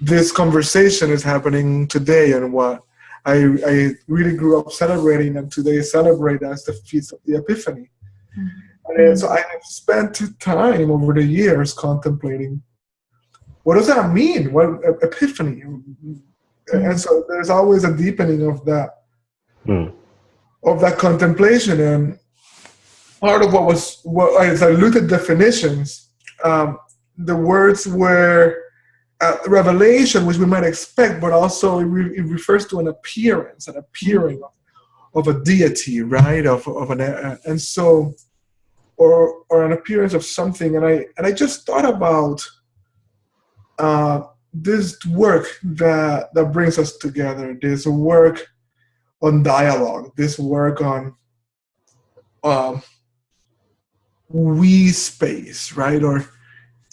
this conversation is happening today, and what I really grew up celebrating, and today celebrate as the Feast of the Epiphany. And so I have spent time over the years contemplating, what does that mean? What Epiphany? And so there's always a deepening of that contemplation. And part of what as I looked at definitions, the words were revelation, which we might expect, but also it refers to an appearance, an appearing of a deity, right? And so, or an appearance of something. And I just thought about this work that brings us together. This work on dialogue. This work on we space, right? Or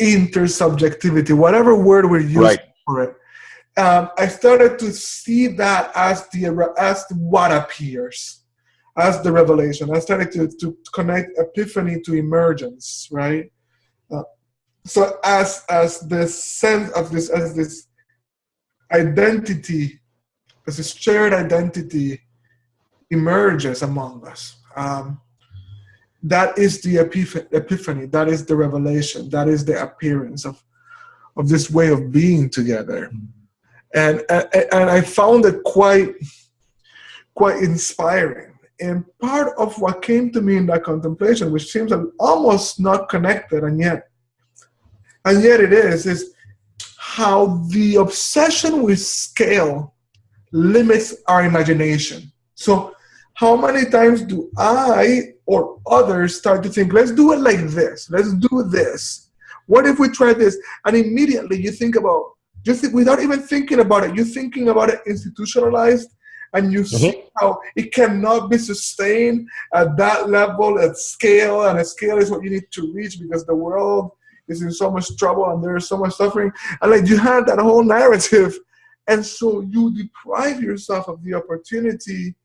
intersubjectivity, whatever word we're using for it. I started to see that as what appears, as the revelation. I started to connect Epiphany to Emergence, right? So as this sense of this, as this identity, as this shared identity emerges among us. That is the epiphany. That is the revelation. That is the appearance of this way of being together. And I found it quite inspiring. And part of what came to me in that contemplation, which seems almost not connected, and yet it is how the obsession with scale limits our imagination. So how many times do I or others start to think, let's do it like this, let's do this. What if we try this? And immediately you think about, without even thinking about it, you're thinking about it institutionalized, and you see how it cannot be sustained at that level, at scale, and a scale is what you need to reach because the world is in so much trouble and there is so much suffering. And like you had that whole narrative, and so you deprive yourself of the opportunity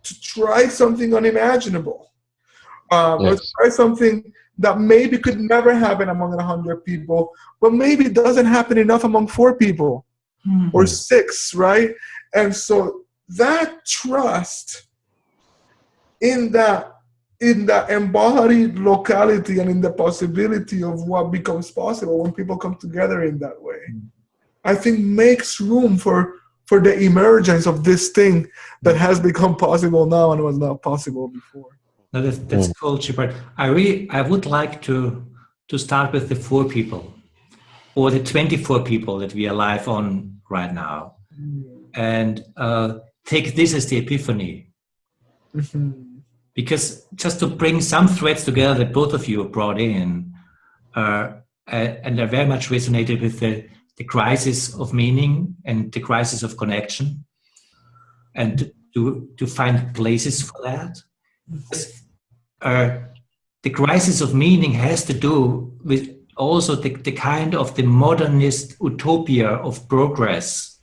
to try something unimaginable. Or to try something that maybe could never happen among 100 people, but maybe it doesn't happen enough among 4 people or 6, right? And so that trust in that embodied locality and in the possibility of what becomes possible when people come together in that way, I think makes room for the emergence of this thing that has become possible now and was not possible before. No, that's cool, Gibran. I would like to start with the 4 people or the 24 people that we are live on right now, and take this as the epiphany. Because just to bring some threads together that both of you brought in, and I very much resonated with the crisis of meaning and the crisis of connection, and to find places for that. The crisis of meaning has to do with also the kind of the modernist utopia of progress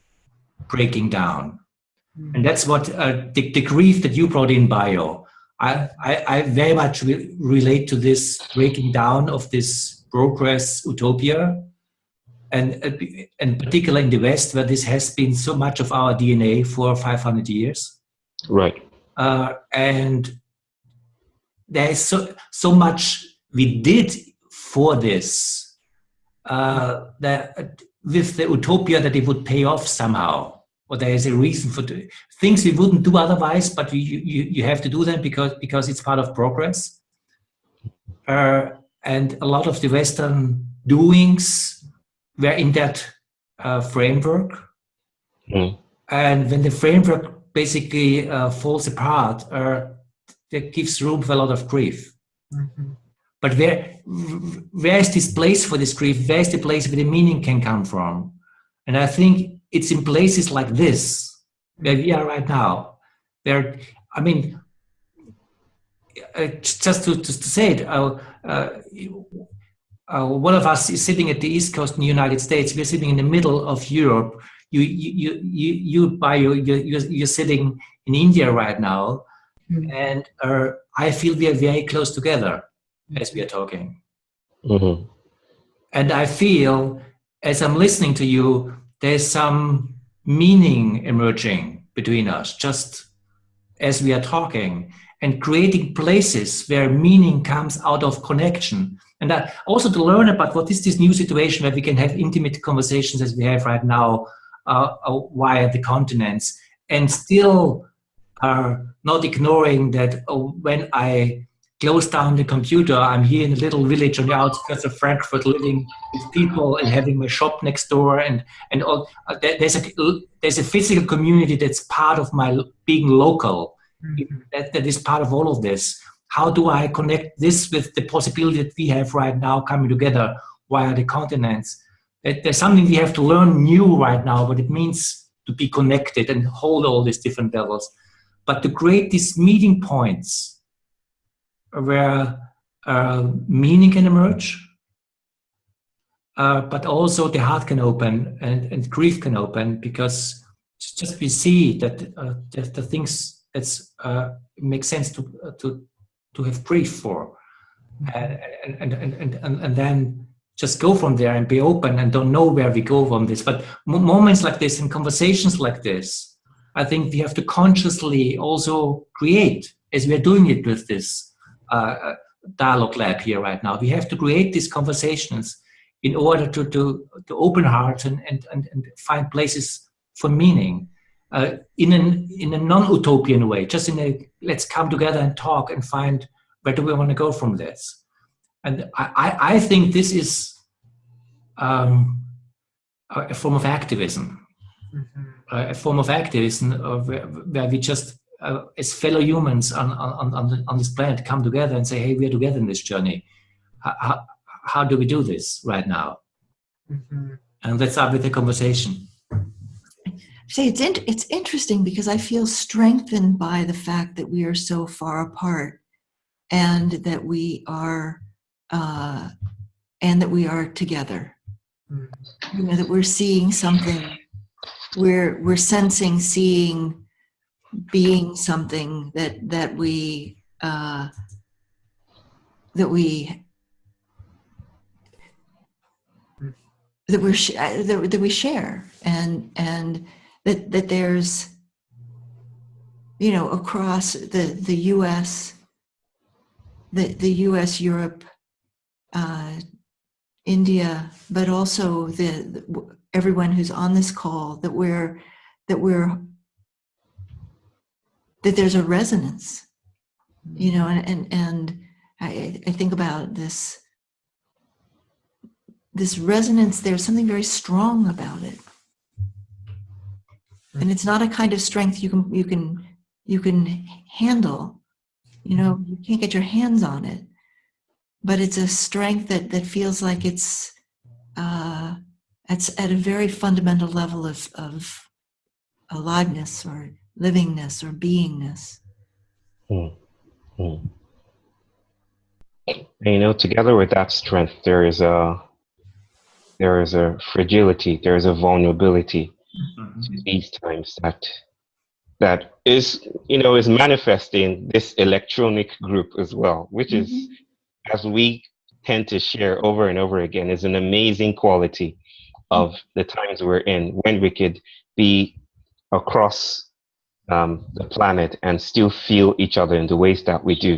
breaking down. And that's what the grief that you brought in, Bio. I very much relate to this breaking down of this progress utopia, and particularly in the West, where this has been so much of our DNA for 500 years. Right. And there is so much we did for this, that with the utopia that it would pay off somehow, or there is a reason for things we wouldn't do otherwise, but you have to do them because it's part of progress. And a lot of the Western doings were in that framework. And when the framework basically falls apart, that gives room for a lot of grief. But where is this place for this grief? Where is the place where the meaning can come from? And I think it's in places like this, where we are right now. There, I mean, just to say it, one of us is sitting at the East Coast in the United States. We're sitting in the middle of Europe. You're sitting in India right now. And I feel we are very close together as we are talking. And I feel, as I'm listening to you, there's some meaning emerging between us, just as we are talking, and creating places where meaning comes out of connection. And that also to learn about what is this new situation where we can have intimate conversations as we have right now via the continents, and still not ignoring that when I close down the computer, I'm here in a little village on the outskirts of Frankfurt, living with people and having my shop next door, and all. There's a physical community that's part of my being local. That is part of all of this. How do I connect this with the possibility that we have right now coming together via the continents? There's something we have to learn new right now, what it means to be connected and hold all these different levels. But to create these meeting points where meaning can emerge, but also the heart can open and grief can open, because just we see that the things that make sense to have grief for, and then just go from there and be open and don't know where we go from this. But moments like this and conversations like this, I think we have to consciously also create, as we are doing it with this dialogue lab here right now. We have to create these conversations in order to open hearts and find places for meaning in a non-utopian way, just in a let's come together and talk and find where do we want to go from this. And I think this is a form of activism, a form of activism where we just, as fellow humans on this planet, come together and say, hey, we're together in this journey. How do we do this right now? And let's start with the conversation. See, it's interesting because I feel strengthened by the fact that we are so far apart, and that we are together. You know, that we're seeing something, we're sensing, seeing, being something that we share, and that there's, you know, across the U.S., the U.S., Europe, India, but also everyone who's on this call, that there's a resonance, you know, and I think about this resonance. There's something very strong about it, and it's not a kind of strength you can handle. You know, you can't get your hands on it, but it's a strength that feels like it's at a very fundamental level of aliveness or livingness or beingness. And, you know, together with that strength, there is a fragility, there is a vulnerability to these times that is, you know, is manifesting this electronic group as well, which is, as we tend to share over and over again, is an amazing quality of the times we're in, when we could be across the planet and still feel each other in the ways that we do.